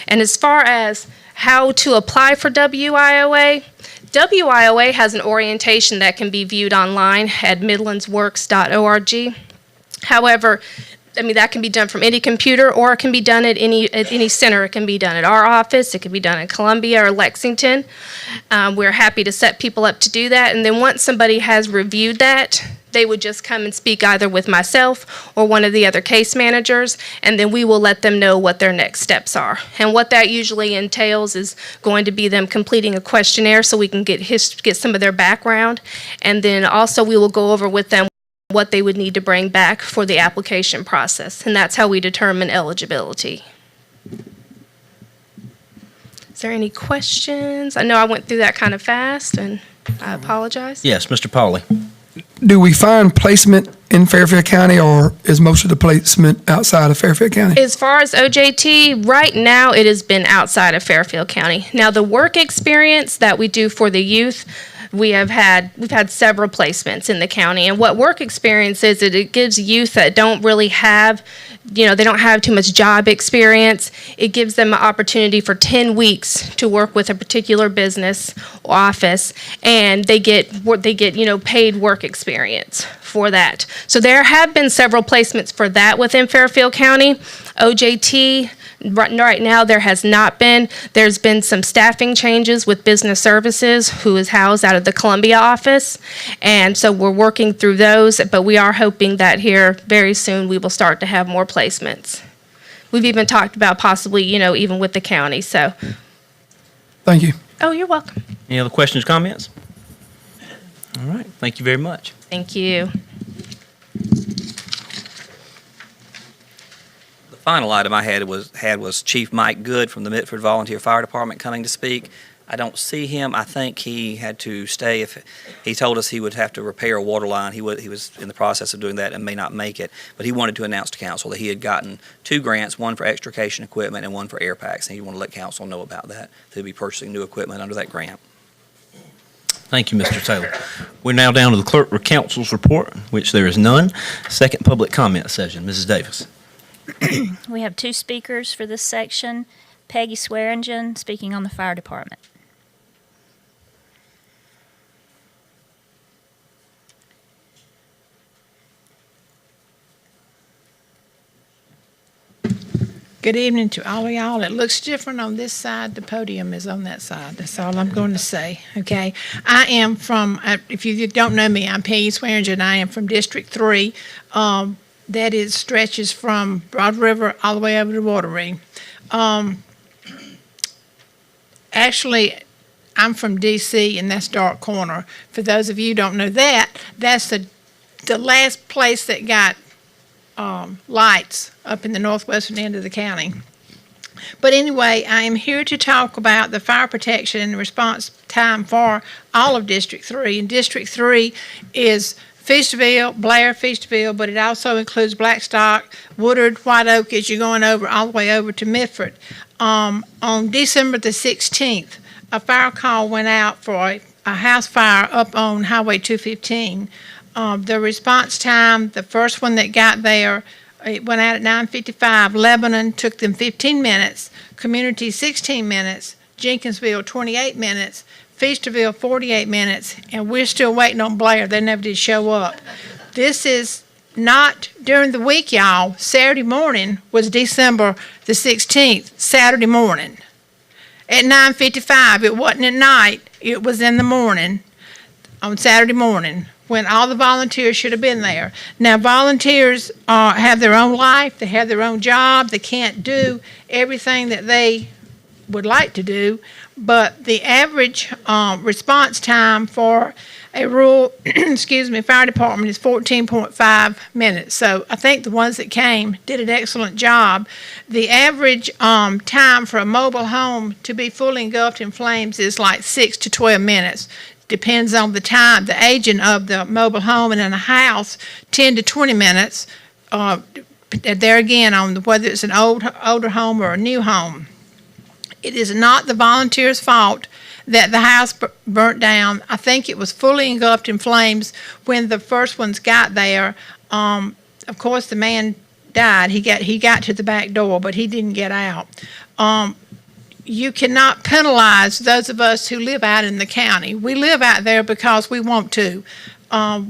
And as far as how to apply for WIOA, WIOA has an orientation that can be viewed online at midlandsworks.org. However, that can be done from any computer, or it can be done at any center. It can be done at our office. It can be done in Columbia or Lexington. We're happy to set people up to do that. And then once somebody has reviewed that, they would just come and speak either with myself or one of the other case managers, and then we will let them know what their next steps are. And what that usually entails is going to be them completing a questionnaire so we can get some of their background. And then also we will go over with them what they would need to bring back for the application process, and that's how we determine eligibility. Is there any questions? I know I went through that kind of fast, and I apologize. Yes, Mr. Pauly. Do we find placement in Fairfield County, or is most of the placement outside of Fairfield County? As far as OJT, right now it has been outside of Fairfield County. Now the work experience that we do for the youth, we've had several placements in the county. And what work experience is, it gives youth that don't really have, they don't have too much job experience. It gives them an opportunity for 10 weeks to work with a particular business or office, and they get paid work experience for that. So there have been several placements for that within Fairfield County. OJT, right now there has not been. There's been some staffing changes with business services, who is housed out of the Columbia office. And so we're working through those, but we are hoping that here very soon we will start to have more placements. We've even talked about possibly, even with the county, so. Thank you. Oh, you're welcome. Any other questions, comments? All right, thank you very much. Thank you. The final item I had was Chief Mike Good from the Mitford Volunteer Fire Department coming to speak. I don't see him. I think he had to stay. If he told us he would have to repair a water line, he was in the process of doing that and may not make it. But he wanted to announce to council that he had gotten 2 grants, one for extrication equipment and one for air packs, and he wanted to let council know about that. He'll be purchasing new equipment under that grant. Thank you, Mr. Taylor. We're now down to the clerk or council's report, which there is none. Second public comment session. Mrs. Davis. We have 2 speakers for this section. Peggy Swearingen speaking on the fire department. Good evening to all of y'all. It looks different on this side. The podium is on that side. That's all I'm going to say, okay? I am from, if you don't know me, I'm Peggy Swearingen. I am from District 3. That is stretches from Broad River all the way over to Wateree. Actually, I'm from D.C., and that's Dark Corner. For those of you who don't know that, that's the last place that got lights up in the northwestern end of the county. But anyway, I am here to talk about the fire protection and response time for all of District 3. And District 3 is Feasterville, Blair, Feasterville, but it also includes Blackstock, Woodard, White Oak as you're going over, all the way over to Mitford. On December the 16th, a fire call went out for a house fire up on Highway 215. The response time, the first one that got there, it went out at 9:55. Lebanon took them 15 minutes, Community 16 minutes, Jenkinsville 28 minutes, Feasterville 48 minutes, and we're still waiting on Blair. They never did show up. This is not during the week, y'all. Saturday morning was December the 16th, Saturday morning. At 9:55, it wasn't at night, it was in the morning on Saturday morning, when all the volunteers should have been there. Now, volunteers have their own life, they have their own job, they can't do everything that they would like to do, but the average response time for a rural, fire department is 14.5 minutes. So I think the ones that came did an excellent job. The average time for a mobile home to be fully engulfed in flames is like 6 to 12 minutes. Depends on the time, the aging of the mobile home, and in a house, 10 to 20 minutes. There again, on whether it's an older home or a new home. It is not the volunteers' fault that the house burnt down. I think it was fully engulfed in flames when the first ones got there. Of course, the man died. He got to the back door, but he didn't get out. You cannot penalize those of us who live out in the county. We live out there because we want to.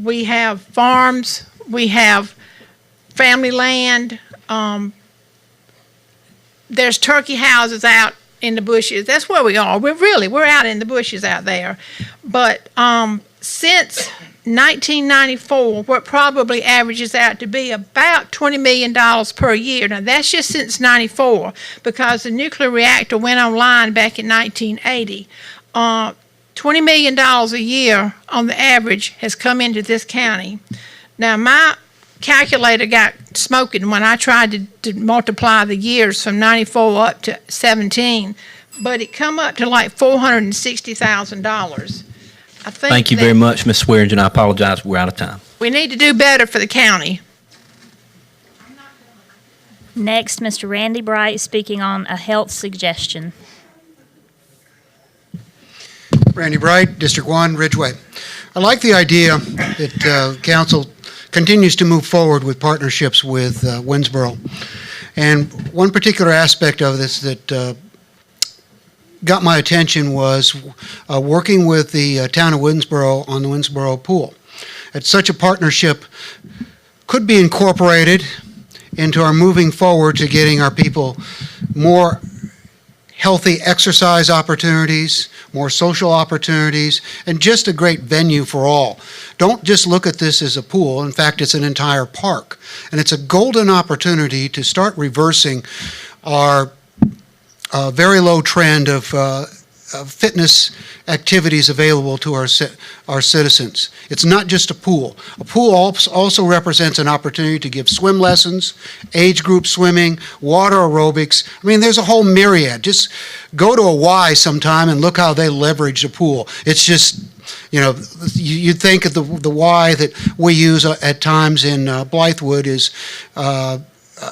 We have farms, we have family land. There's turkey houses out in the bushes. That's where we are. We're out in the bushes out there. But since 1994, what probably averages out to be about $20 million per year. Now, that's just since 94, because the nuclear reactor went online back in 1980. $20 million a year on the average has come into this county. Now, my calculator got smoking when I tried to multiply the years from 94 up to 17, but it come up to like $460,000. Thank you very much, Ms. Swearingen. I apologize, we're out of time. We need to do better for the county. Next, Mr. Randy Bright speaking on a health suggestion. Randy Bright, District 1, Ridgeway. I like the idea that council continues to move forward with partnerships with Winsboro. And one particular aspect of this that got my attention was working with the town of Winsboro on the Winsboro pool. that such a partnership could be incorporated into our moving forward to getting our people more healthy exercise opportunities, more social opportunities, and just a great venue for all. Don't just look at this as a pool. In fact, it's an entire park. And it's a golden opportunity to start reversing our very low trend of fitness activities available to our citizens. It's not just a pool. A pool also represents an opportunity to give swim lessons, age group swimming, water aerobics. I mean, there's a whole myriad. Just go to a Y sometime and look how they leverage a pool. It's just, you know, you'd think of the Y that we use at times in Blythewood is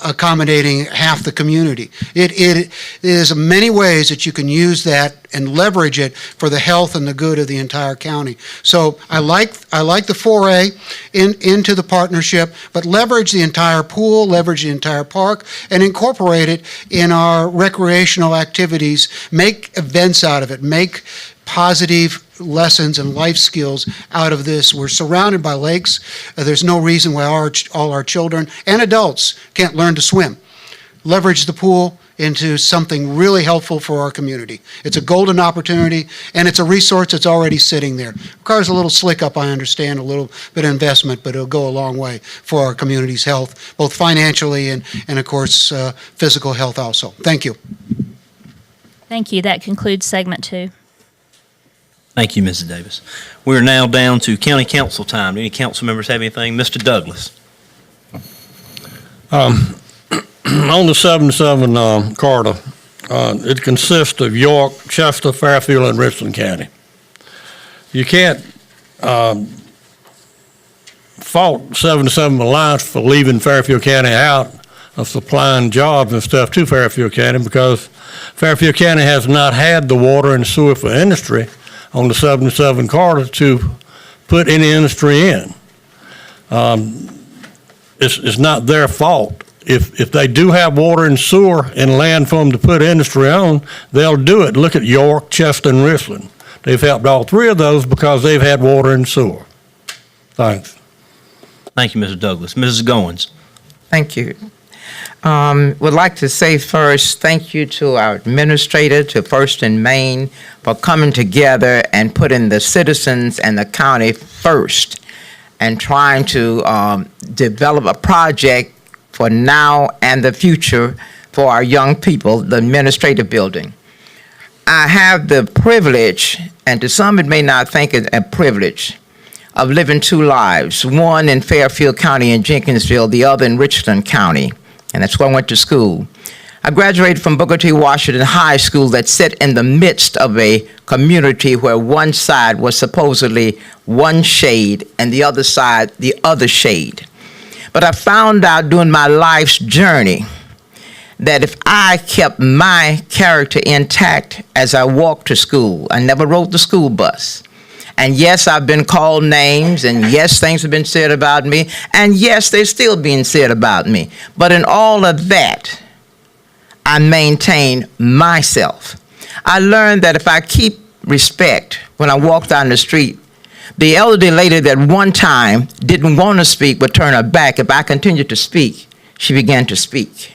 accommodating half the community. It is many ways that you can use that and leverage it for the health and the good of the entire county. So I like the foray into the partnership, but leverage the entire pool, leverage the entire park, and incorporate it in our recreational activities. Make events out of it. Make positive lessons and life skills out of this. We're surrounded by lakes. There's no reason why all our children and adults can't learn to swim. Leverage the pool into something really helpful for our community. It's a golden opportunity, and it's a resource that's already sitting there. Requires a little slick up, I understand, a little bit of investment, but it'll go a long way for our community's health, both financially and of course, physical health also. Thank you. Thank you. That concludes segment 2. Thank you, Mrs. Davis. We're now down to county council time. Do any council members have anything? Mr. Douglas. On the 77 corridor, it consists of York, Chester, Fairfield, and Richland County. You can't fault 77 Alliance for leaving Fairfield County out of supplying jobs and stuff to Fairfield County, because Fairfield County has not had the water and sewer for industry on the 77 corridor to put any industry in. It's not their fault. If they do have water and sewer and land for them to put industry on, they'll do it. Look at York, Chester, and Richland. They've helped all three of those because they've had water and sewer. Thanks. Thank you, Mr. Douglas. Mrs. Goins. Thank you. Would like to say first, thank you to our administrator, to First and Main, for coming together and putting the citizens and the county first and trying to develop a project for now and the future for our young people, the administrative building. I have the privilege, and to some it may not think it a privilege, of living 2 lives, one in Fairfield County in Jenkinsville, the other in Richland County, and that's where I went to school. I graduated from Booker T. Washington High School that sat in the midst of a community where one side was supposedly one shade and the other side the other shade. But I found out during my life's journey that if I kept my character intact as I walked to school, I never rode the school bus. And yes, I've been called names, and yes, things have been said about me, and yes, they're still being said about me. But in all of that, I maintain myself. I learned that if I keep respect when I walk down the street, the elderly lady that one time didn't want to speak but turn her back, if I continued to speak, she began to speak.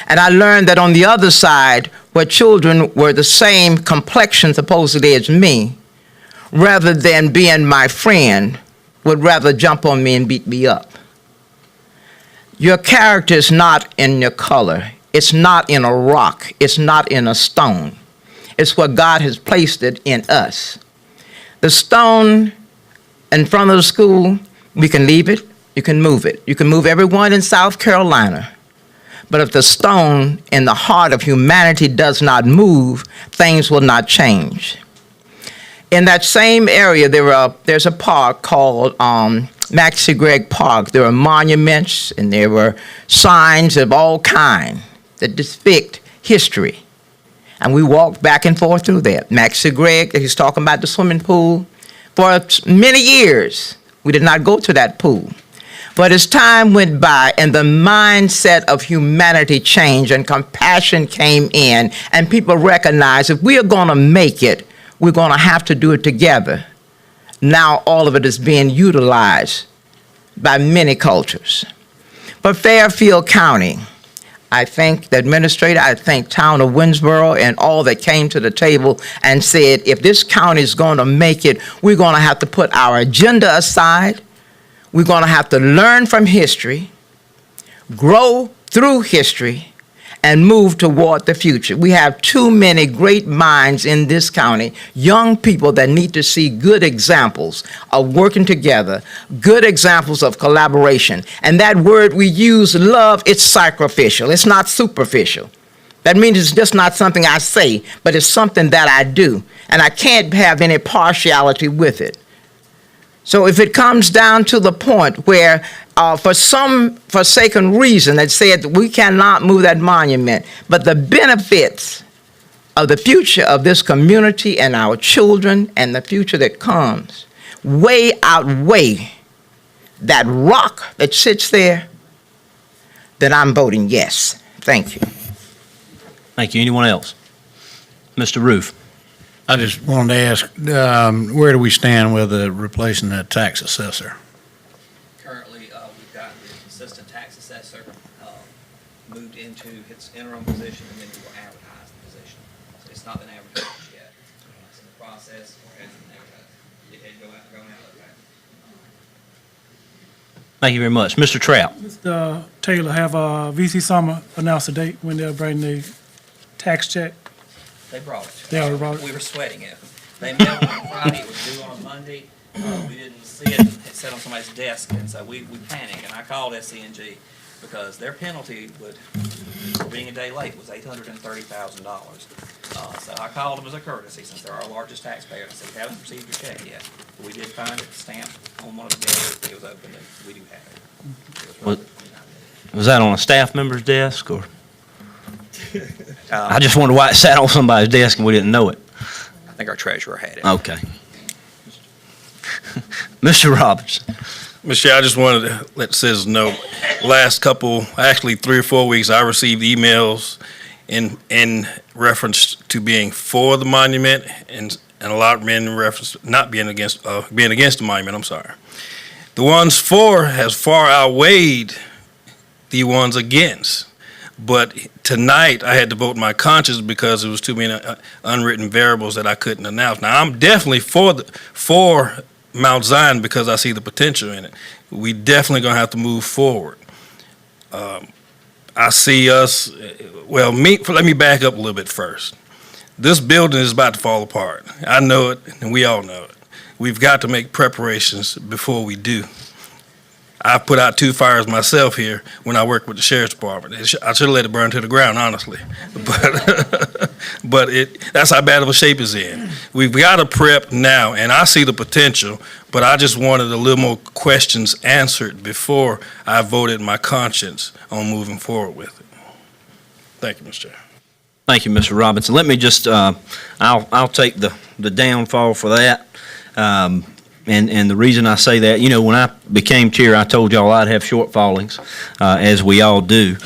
And I learned that on the other side, where children were the same complexion supposedly as me, rather than being my friend, would rather jump on me and beat me up. Your character is not in your color. It's not in a rock. It's not in a stone. It's what God has placed it in us. The stone in front of the school, we can leave it, you can move it. You can move everyone in South Carolina. But if the stone in the heart of humanity does not move, things will not change. In that same area, there's a park called Maxie Gregg Park. There are monuments and there were signs of all kinds that depict history. And we walked back and forth through that. Maxie Gregg, he's talking about the swimming pool. For many years, we did not go to that pool. But as time went by and the mindset of humanity changed and compassion came in and people recognized if we are going to make it, we're going to have to do it together. Now all of it is being utilized by many cultures. But Fairfield County, I thank the administrator, I thank town of Winsboro and all that came to the table and said, if this county is going to make it, we're going to have to put our agenda aside. We're going to have to learn from history, grow through history, and move toward the future. We have too many great minds in this county, young people that need to see good examples of working together, good examples of collaboration. And that word we use, love, it's sacrificial. It's not superficial. That means it's just not something I say, but it's something that I do. And I can't have any partiality with it. So if it comes down to the point where for some forsaken reason that said that we cannot move that monument, but the benefits of the future of this community and our children and the future that comes way outweigh that rock that sits there, then I'm voting yes. Thank you. Thank you. Anyone else? Mr. Roof. I just wanted to ask, where do we stand with replacing that tax assessor? Currently, we've got the assistant tax assessor moved into its interim position, and then we will advertise the position. So it's not been advertised yet. It's in the process, or hasn't been advertised. It had going out okay. Thank you very much. Mr. Trout. Mr. Taylor, have VC Summer announced a date when they'll bring the tax check? They brought it. They already brought it? We were sweating it. They mailed it on Friday, it was due on a Monday. We didn't see it, it sat on somebody's desk, and so we panicked, and I called SCNG because their penalty for being a day late was $830,000. So I called them as a courtesy, since they're our largest taxpayer, and I said, we haven't received your check yet. But we did find it stamped on one of the desks, it was open, and we do have it. Was that on a staff member's desk, or? I just wondered why it sat on somebody's desk and we didn't know it. I think our treasurer had it. Okay. Mr. Roberts. Mr. Chair, I just wanted to let citizens know, last couple, actually 3 or 4 weeks, I received emails in reference to being for the monument and a lot of in reference to not being against the monument, I'm sorry. The ones for has far outweighed the ones against. But tonight, I had to vote my conscience because there was too many unwritten variables that I couldn't announce. Now, I'm definitely for Mount Zion because I see the potential in it. We definitely going to have to move forward. I see us, let me back up a little bit first. This building is about to fall apart. I know it, and we all know it. We've got to make preparations before we do. I've put out 2 fires myself here when I worked with the sheriff's department. I should have let it burn to the ground, honestly. But that's how bad of a shape it's in. We've got to prep now, and I see the potential, but I just wanted a little more questions answered before I voted my conscience on moving forward with it. Thank you, Mr. Chair. Thank you, Mr. Robinson. Let me just, I'll take the downfall for that. And the reason I say that, when I became chair, I told y'all I'd have shortfallings, as we all do.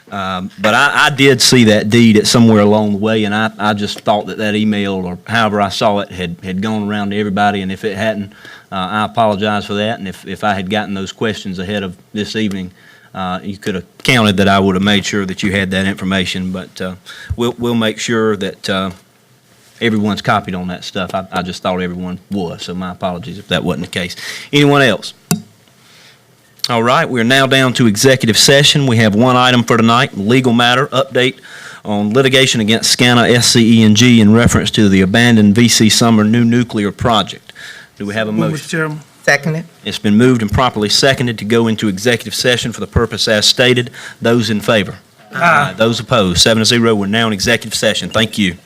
But I did see that deed at somewhere along the way, and I just thought that email, or however I saw it, had gone around to everybody, and if it hadn't, I apologize for that. And if I had gotten those questions ahead of this evening, you could have counted that I would have made sure that you had that information. But we'll make sure that everyone's copied on that stuff. I just thought everyone was, so my apologies if that wasn't the case. Anyone else? All right, we're now down to executive session. We have one item for tonight, legal matter, update on litigation against SCANA, SCE&G in reference to the abandoned VC Summer new nuclear project. Do we have a motion? Mr. Chairman. Seconded. It's been moved and properly seconded to go into executive session for the purpose as stated. Those in favor? Aye. Those opposed? 7-0. We're now in executive session. Thank you.